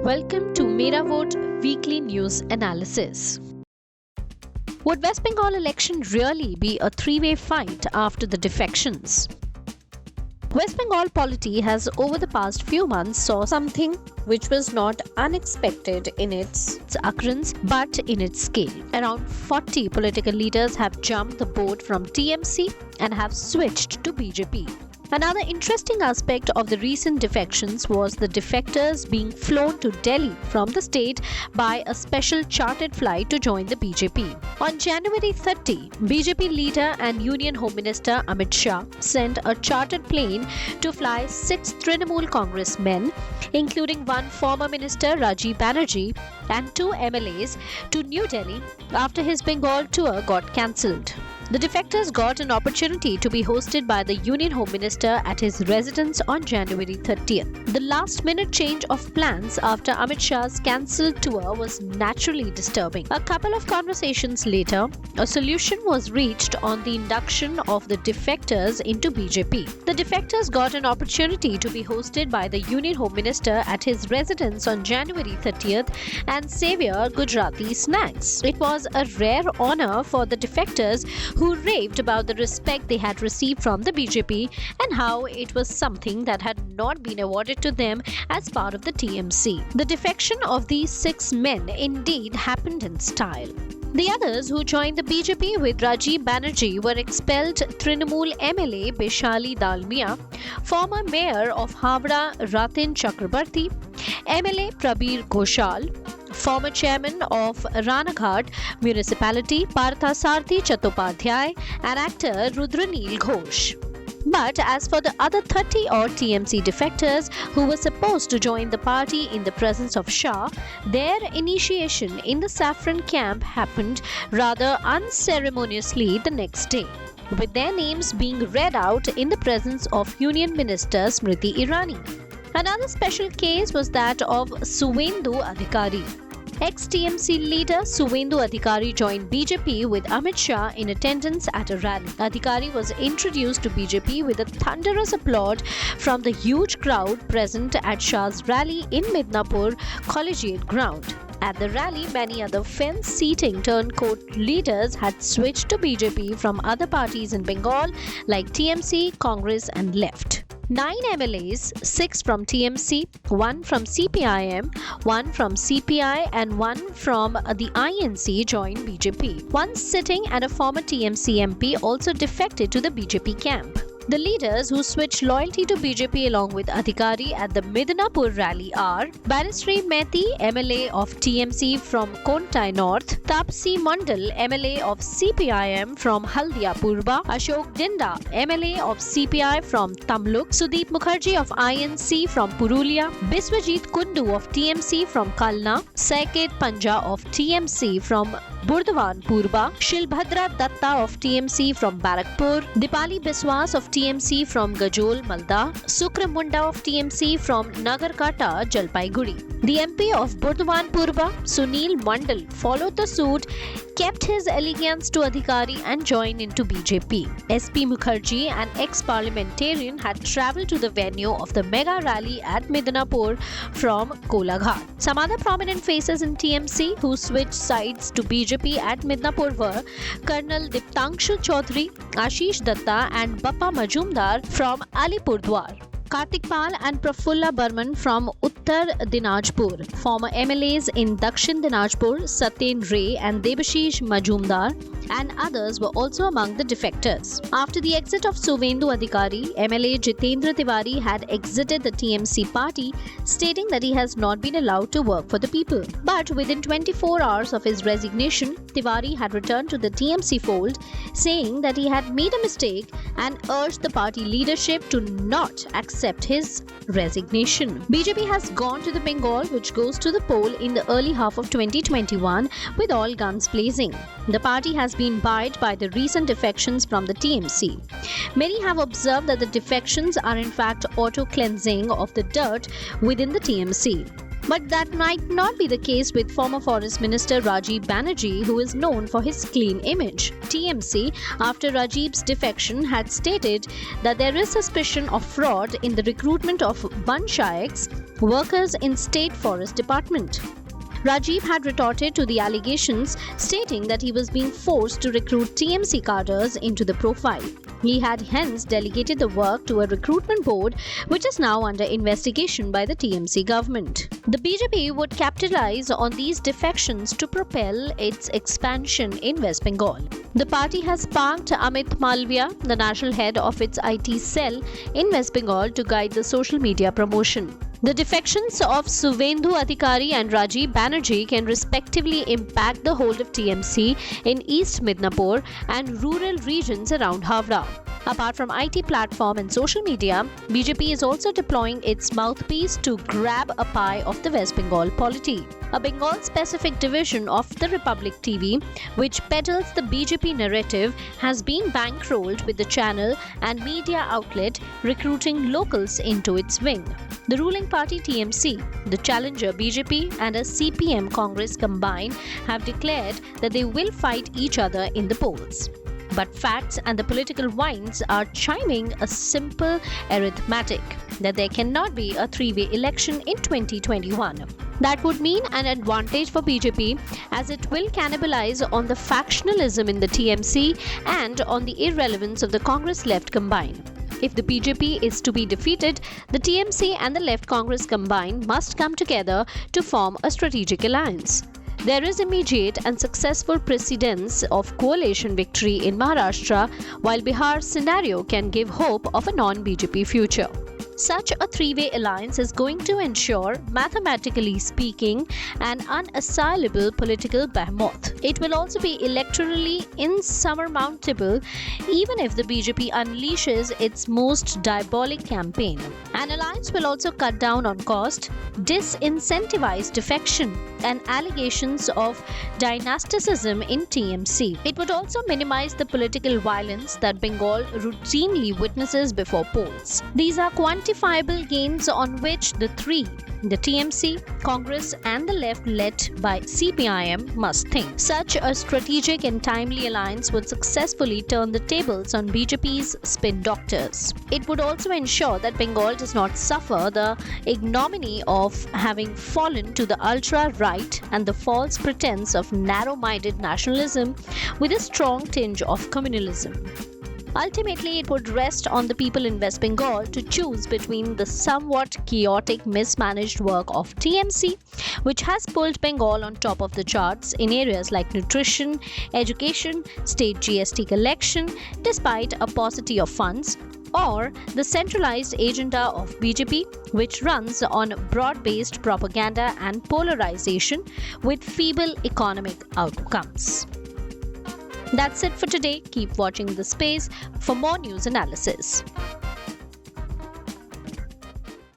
Welcome to Mera Vote Weekly News Analysis. Would West Bengal election really be a three-way fight after the defections? West Bengal polity has over the past few months saw something which was not unexpected in its occurrence but in its scale. Around 40 political leaders have jumped the boat from TMC and have switched to BJP. Another interesting aspect of the recent defections was the defectors being flown to Delhi from the state by a special chartered flight to join the BJP. On January 30, BJP leader and Union Home Minister Amit Shah sent a chartered plane to fly 6 Trinamool Congress men, including one former minister Rajiv Banerjee and 2 MLAs, to New Delhi after his Bengal tour got cancelled. The defectors got an opportunity to be hosted by the Union Home Minister at his residence on January 30th. The last-minute change of plans after Amit Shah's cancelled tour was naturally disturbing. A couple of conversations later, a solution was reached on the induction of the defectors into BJP. The defectors got an opportunity to be hosted by the Union Home Minister at his residence on January 30th and savor Gujarati snacks. It was a rare honor for the defectors who raved about the respect they had received from the BJP and how it was something that had not been awarded to them as part of the TMC. The defection of these 6 men indeed happened in style. The others who joined the BJP with Rajiv Banerjee were expelled Trinamool MLA Beshali Dalmia, former mayor of Havra Ratin Chakrabarti, MLA Prabir Ghoshal, former chairman of Ranaghat Municipality Parthasarthi Chattopadhyay, and actor Rudranil Ghosh. But as for the other 30 odd TMC defectors who were supposed to join the party in the presence of Shah, their initiation in the saffron camp happened rather unceremoniously the next day, with their names being read out in the presence of Union Minister Smriti Irani. Another special case was that of Suvendu Adhikari. Ex-TMC leader Suvendu Adhikari joined BJP with Amit Shah in attendance at a rally. Adhikari was introduced to BJP with a thunderous applaud from the huge crowd present at Shah's rally in Midnapur Collegiate Ground. At the rally, many other fence-seating turncoat leaders had switched to BJP from other parties in Bengal like TMC, Congress and Left. 9 MLAs, 6 from TMC, 1 from CPIM, 1 from CPI and 1 from the INC joined BJP. One sitting and a former TMC MP also defected to the BJP camp. The leaders who switched loyalty to BJP along with Adhikari at the Midnapur rally are Banasri Mehti, MLA of TMC from Kontai North, Tapsi Mandal, MLA of CPIM from Haldia Purba, Ashok Dinda, MLA of CPI from Tamluk, Sudeep Mukherjee of INC from Purulia, Biswajit Kundu of TMC from Kalna, Saiket Panja of TMC from Burdwan Purba, Shilbhadra Datta of TMC from Barakpur, Dipali Biswas of TMC from Gajol Malda, Sukra Munda of TMC from Nagarkata Jalpaiguri. The MP of Burdwan Purba, Sunil Mandal, followed the suit, kept his allegiance to Adhikari and joined into BJP. SP Mukherjee, an ex-parliamentarian, had travelled to the venue of the mega rally at Midnapur from Kolaghat. Some other prominent faces in TMC who switched sides to BJP at Midnapur were Colonel Diptangshu Chaudhary, Ashish Datta and Bappa Majumdar from Alipurdwar. Kartik Pal and Prafulla Burman from Uttar Dinajpur. Former MLAs in Dakshin Dinajpur, Satyen Ray and Debashish Majumdar and others were also among the defectors. After the exit of Suvendu Adhikari, MLA Jitendra Tiwari had exited the TMC party, stating that he has not been allowed to work for the people. But within 24 hours of his resignation, Tiwari had returned to the TMC fold, saying that he had made a mistake and urged the party leadership to not accept his resignation. BJP has gone to the Bengal, which goes to the poll in the early half of 2021 with all guns blazing. The party has been buoyed by the recent defections from the TMC. Many have observed that the defections are in fact auto-cleansing of the dirt within the TMC. But that might not be the case with former Forest Minister Rajiv Banerjee, who is known for his clean image. TMC, after Rajiv's defection, had stated that there is suspicion of fraud in the recruitment of Banshaiks, workers in State Forest Department. Rajiv had retorted to the allegations, stating that he was being forced to recruit TMC cadres into the profile. He had hence delegated the work to a recruitment board, which is now under investigation by the TMC government. The BJP would capitalize on these defections to propel its expansion in West Bengal. The party has parked Amit Malviya, the national head of its IT cell in West Bengal, to guide the social media promotion. The defections of Suvendu Adhikari and Rajiv Banerjee can respectively impact the hold of TMC in East Midnapore and rural regions around Havra. Apart from IT platform and social media, BJP is also deploying its mouthpiece to grab a pie of the West Bengal polity. A Bengal-specific division of the Republic TV, which peddles the BJP narrative, has been bankrolled with the channel and media outlet recruiting locals into its wing. The ruling party TMC, the challenger BJP and a CPM Congress combined have declared that they will fight each other in the polls. But facts and the political winds are chiming a simple arithmetic that there cannot be a three-way election in 2021. That would mean an advantage for BJP, as it will cannibalize on the factionalism in the TMC and on the irrelevance of the Congress left combined. If the BJP is to be defeated, the TMC and the left Congress combined must come together to form a strategic alliance. There is immediate and successful precedence of coalition victory in Maharashtra, while Bihar's scenario can give hope of a non-BJP future. Such a three-way alliance is going to ensure, mathematically speaking, an unassailable political behemoth. It will also be electorally insurmountable, even if the BJP unleashes its most diabolic campaign. An alliance will also cut down on cost, disincentivize defection, and allegations of dynasticism in TMC. It would also minimize the political violence that Bengal routinely witnesses before polls. These are quantifiable gains on which the three, the TMC, Congress and the left led by CPIM, must think. Such a strategic and timely alliance would successfully turn the tables on BJP's spin doctors. It would also ensure that Bengal does not suffer the ignominy of having fallen to the ultra-right and the false pretense of narrow-minded nationalism with a strong tinge of communalism. Ultimately, it would rest on the people in West Bengal to choose between the somewhat chaotic, mismanaged work of TMC, which has pulled Bengal on top of the charts in areas like nutrition, education, state GST collection, despite a paucity of funds, or the centralized agenda of BJP, which runs on broad-based propaganda and polarization with feeble economic outcomes. That's it for today. Keep watching The Space for more news analysis.